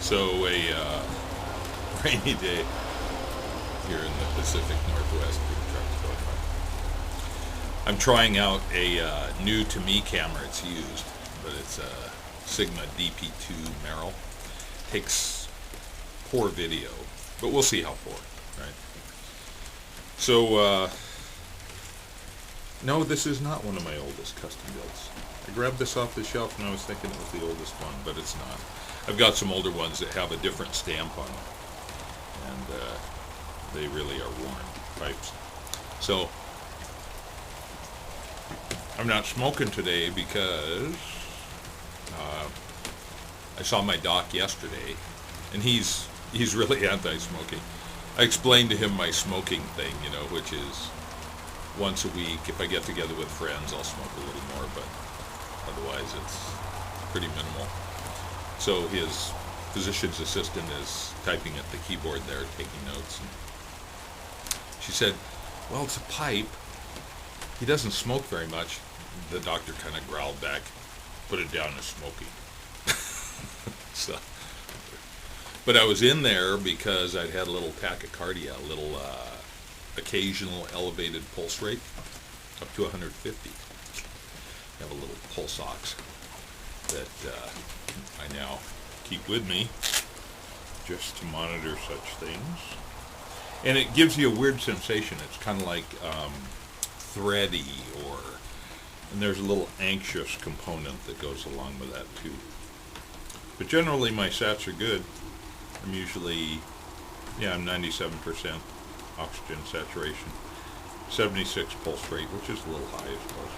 So a rainy day here in the Pacific Northwest. I'm trying out a new to me camera. It's used, but it's a Sigma DP2M. Takes poor video, but we'll see how poor, right? So no, this is not one of my oldest custom builds. I grabbed this off the shelf and I was thinking it was the oldest one, but it's not. I've got some older ones that have a different stamp on them, and they really are worn pipes. So I'm not smoking today because I saw my doc yesterday, and he's really anti-smoking. I explained to him my smoking thing, which is once a week. If I get together with friends, I'll smoke a little more, but otherwise it's pretty minimal. So his physician's assistant is typing at the keyboard there, taking notes. And she said, well, it's a pipe. He doesn't smoke very much. The doctor kind of growled back, put it down as smoking. So, but I was in there because I'd had a little tachycardia, a little occasional elevated pulse rate, up to 150. I have a little pulse ox that I now keep with me just to monitor such things. And it gives you a weird sensation. It's kind of like thready, and there's a little anxious component that goes along with that too. But generally my sats are good. I'm usually, I'm 97% oxygen saturation, 76 pulse rate, which is a little high, I suppose,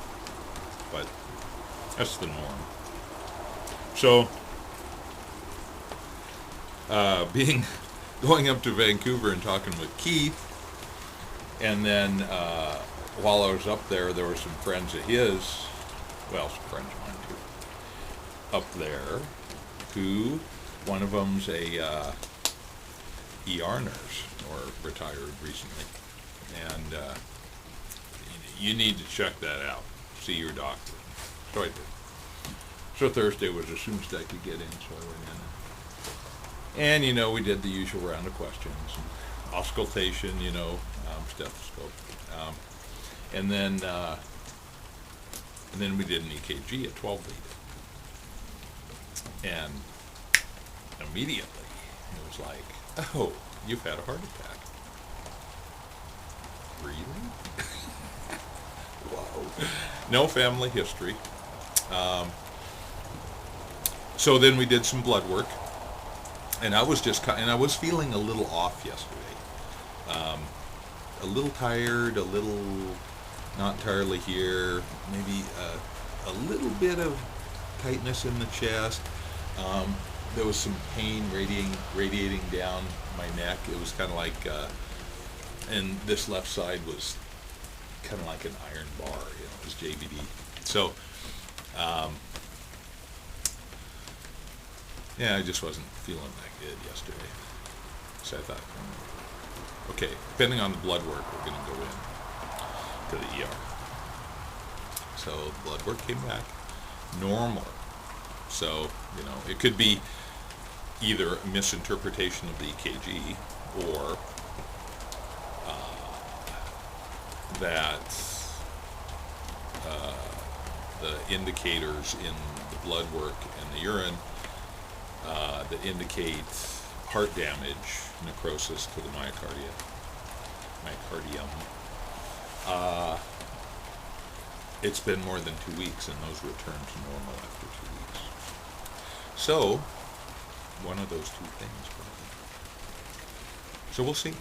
but that's the norm. So, going up to Vancouver and talking with Keith, and then while I was up there were some friends of his, some friends of mine too, up there, who, one of them's a ER nurse, or retired recently, and you need to check that out, see your doctor. So I did. So Thursday was as soon as I could get in, so I went in. And, we did the usual round of questions, auscultation, stethoscope. And then we did an EKG at 12 lead. And immediately it was like, oh, you've had a heart attack. Really? Wow. No family history. So then we did some blood work, and I was feeling a little off yesterday. A little tired, a little not entirely here, maybe a little bit of tightness in the chest. There was some pain radiating down my neck. It was kind of like, and this left side was kind of like an iron bar, it was JVD. So, I just wasn't feeling that good yesterday. So I thought, okay, depending on the blood work, we're going to go in to the ER. So the blood work came back normal. So, it could be either a misinterpretation of the EKG or that the indicators in the blood work and the urine that indicate heart damage, necrosis to the myocardium, it's been more than 2 weeks, and those return to normal after 2 weeks. So, one of those two things, probably. So we'll see.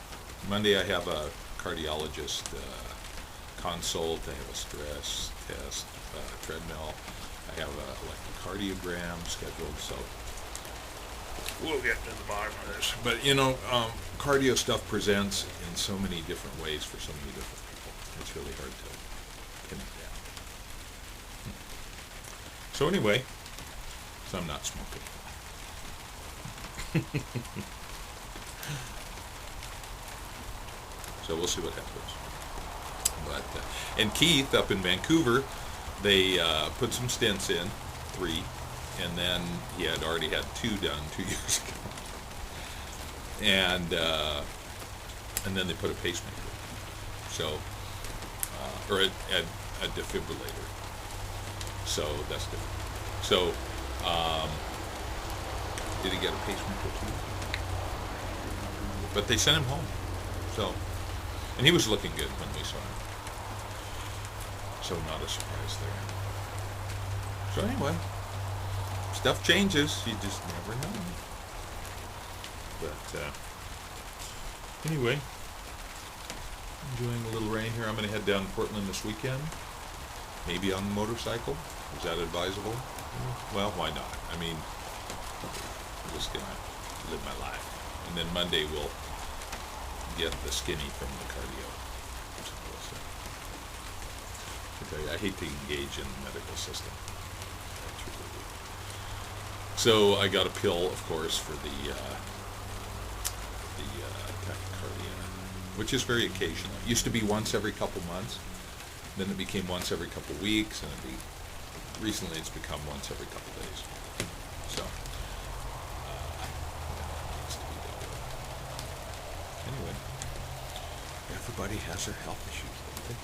Monday I have a cardiologist consult. I have a stress test, treadmill. I have a electrocardiogram scheduled. So we'll get to the bottom of this. But cardio stuff presents in so many different ways for so many different people. It's really hard to pin it down. So anyway, I'm not smoking. So we'll see what happens. But and Keith up in Vancouver, they put some stents in, 3, and then he had already had 2 done 2 years ago. and then they put a pacemaker. So, or a defibrillator. So that's different. So, did he get a pacemaker too? But they sent him home. So, and he was looking good when we saw him. So not a surprise there. So anyway, stuff changes. You just never know. But anyway, enjoying a little rain here. I'm going to head down to Portland this weekend. Maybe on the motorcycle. Is that advisable? Well, why not? I mean, I'm just going to live my life. And then Monday we'll get the skinny from the cardio. I tell you, I hate to engage in the medical system. I truly do. So I got a pill, of course, for the tachycardia, which is very occasional. It used to be once every couple months. Then it became once every couple weeks, and recently it's become once every couple days. So, needs to be dealt with. Anyway, everybody has their health issues, don't they?